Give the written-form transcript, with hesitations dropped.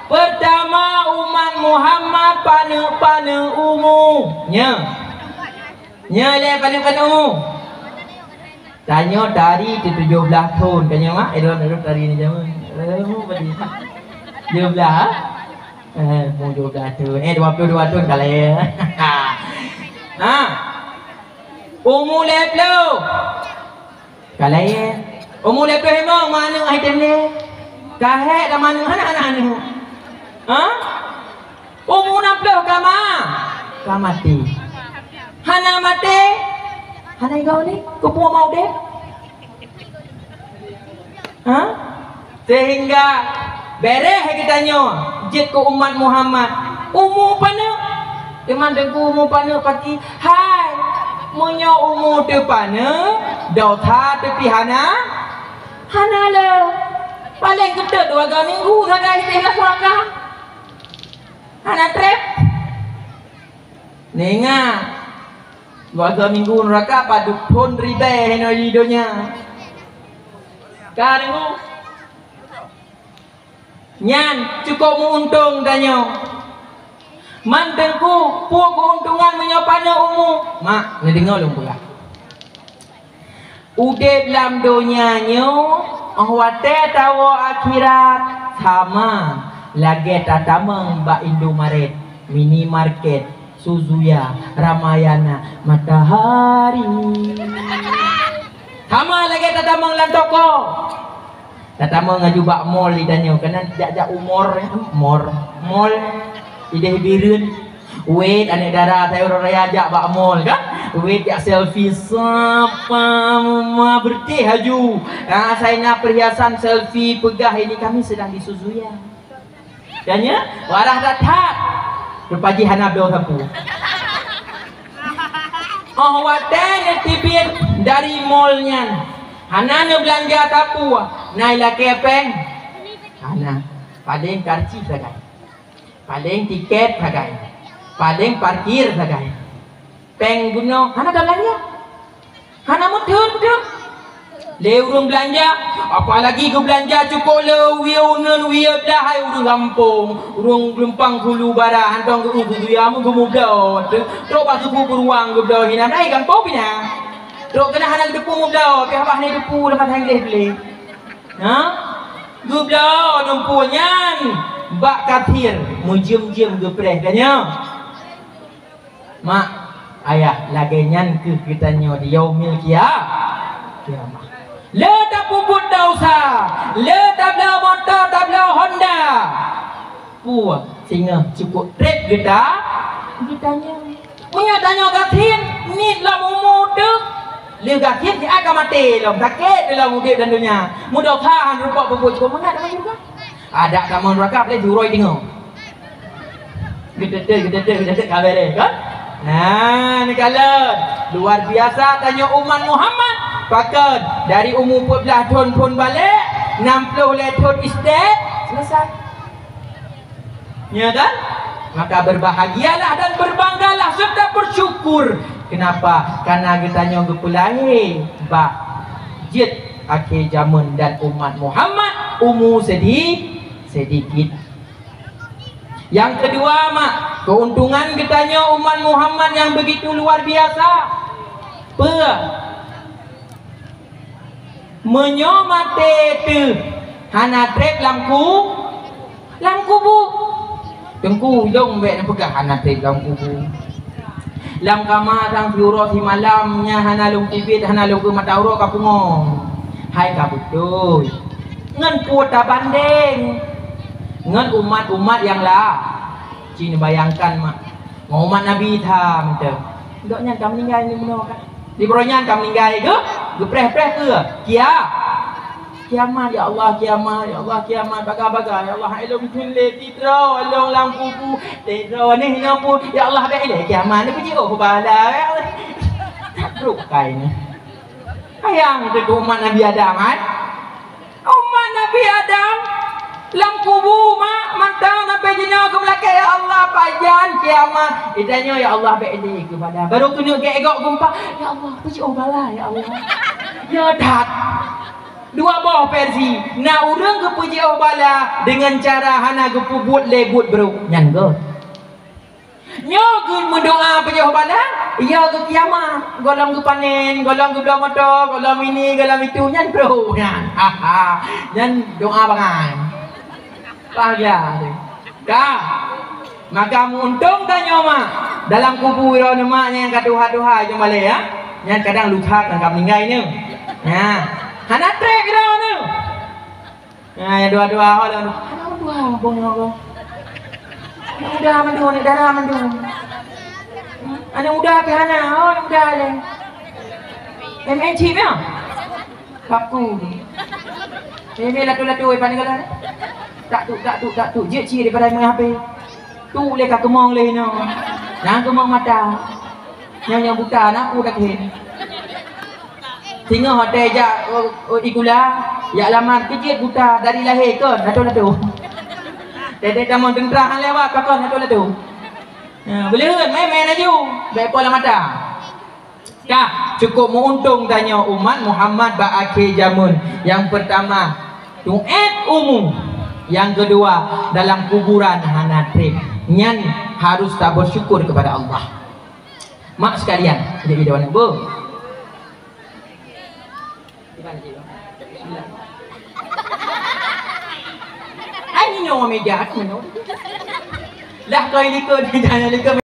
Pertama umat Muhammad pana umunya. Nya le pana umum. Tanya dari 17 tahun tanya mak idol dari ni zaman. Bagi 17 mau 12 tahun 22 tahun kali. Ha. Umur leplo. Kali umur leplo hemang mana item ni? Kahek dah mana anak-anak ni? Ha? Umur leplo kama. Kamati. Hana mati. Hana kau ni kupu mau deh. Ha? Sehingga bereh kita nyo jet ko umat Muhammad. Umur pana? Teman dengku umur pana pati. Hai. Munyo umur tu pana? Dauta tepi hana? Hana le. Paling gede 2 minggu saja istilah keluarga. Hana trip. Nenga. 2 minggu neraka paduk pun ribe heno hidonya. Karengu. Nyan cukup untung danyo. Mandengku puak keuntungan menyopana umum. Mak, ni dengar dong pula. Ude dalam dunianya, ahwate tawa akhirat sama. Lagi tatamang ba Indomaret, minimarket. Suzuya, Ramayana, Matahari. Sama lagi tatamang lan toko. Tatamang ngajubak mall ditanya kena jak umur mall ide birun. Wait anak darah saya orang raya ajak bak mall kan? Wait jak selfie sapa mama bertih haju. Saya nak perhiasan selfie pegah ini kami sedang di Suzuya. Tanya warah datat. Berpaji hana bel sapu. Oh watanya tibin dari mallnya. Hana belanja sapu. Naila kepeng. Hana paling karci sagai. Paling tiket sagai. Paling parkir sagai. Peng guna hana belanja. Hana mudun. Leurung belanja, apalagi ke belanja cukup le wiunan wiu dah hai urang kampung, urang lempang hulu bara hantong ke ubu ya mu gemudah. Tok pas ubu beruang gemudah hina naik kampung pina. Tok kena hana depu mudah, pi abah ni depu lepas hang leh beli. Ha? Gemudah numpunyan bak kathir mujem-jem gepreh kanya. Mak, ayah lagi nyan ke kita nyo di yaumil kiamah. Le tak puput dausa, le tak bela motor, tak bela Honda. Puak singa cukup trip kita punya tanya gatin ni dalam umur tu le gatin dia akan mati dalam sakit dalam hidup dan dunia mudah tahan rupa puput cukup mengat dalam juga ada kamu neraka boleh juroi tengok gede kabar kan. Nah ni kalau luar biasa tanya umat Muhammad pakat dari umur 14 tahun pun balik 60 tahun istet selesai. Ya kan? Maka berbahagialah dan berbanggalah serta bersyukur. Kenapa? Karena kita nyong gepulai bak jid akhir zaman dan umat Muhammad umur sedikit. Yang kedua mak, keuntungan kitanya umat Muhammad yang begitu luar biasa. Menyomate tu hana trek lamku bu. Tengku dong mek pegah hana trek lamku bu. Lam kama sang fiuro si malamnya hana lung tibit hana lung ke mata uro kapungong. Hai kabutuy. Ngan puta bandeng. Ngan umat-umat yang lah. Cina bayangkan mak. Umat Nabi tham tu. Doknya kami meninggal ni menolak. Di beronyan kami meninggal ke? Gepreh-preh ke? Kiamat ya Allah, kiamat ya Allah, kiamat baga-baga ya Allah. Elok tulis titro, elok lampu pu, titro ni lampu ya Allah be ile kiamat ni puji oh bala. Tak kai ni. Ayang tu umat Nabi Adam kan? Umat Nabi Adam lampu bu mak mantang sampai jenak ke belakang ya Allah pajan kiamat. Ditanya ya Allah be ile kepada. Baru kena gegok gempa ya Allah puji oh bala ya Allah. Ya dak. Dua bawah Persi. Na urang ke puji oh bala dengan cara hana ke pubut lebut bro. Nyan ke. Nyo ke mendoa puji oh bala. Iya ke kiamat. Golong ke panen, golong ke belah motor, golong ini, golong itu nyan bro. Nyan. Nyan doa bangan. Bahagia. Dah. Maka untung tanya mak dalam kubur maknya yang kaduha-duha je malay ya. Nyan kadang luka kan meninggal ni. Ya. Hana trek dah ni. Ya dua-dua hal dah. Hana dua bong. Udah mandu ni darah mandu. Ana udah ke hana, oh udah le. MNC ya? Paku. Ini latu-latu ai pandai kala. Tak tu. Je ci daripada main HP. Tu le ka kemong le no. Nang kemong mata. Yang buta nak aku dah ke. Tengok hotel je ikula ya lamar kecil buta dari lahir ke latu-latu. Dede kamu dendrah lewat kakak latu-latu. Boleh kan main aja. Baik pola mata. Dah cukup menguntung tanya umat Muhammad ba'akhir zaman. Yang pertama duet umum. Yang kedua dalam kuburan hana trip. Nyan harus tak bersyukur kepada Allah. Mak sekalian, jadi dewan ibu. Ini nama meja aku. Lah kau ini kau jangan lupa.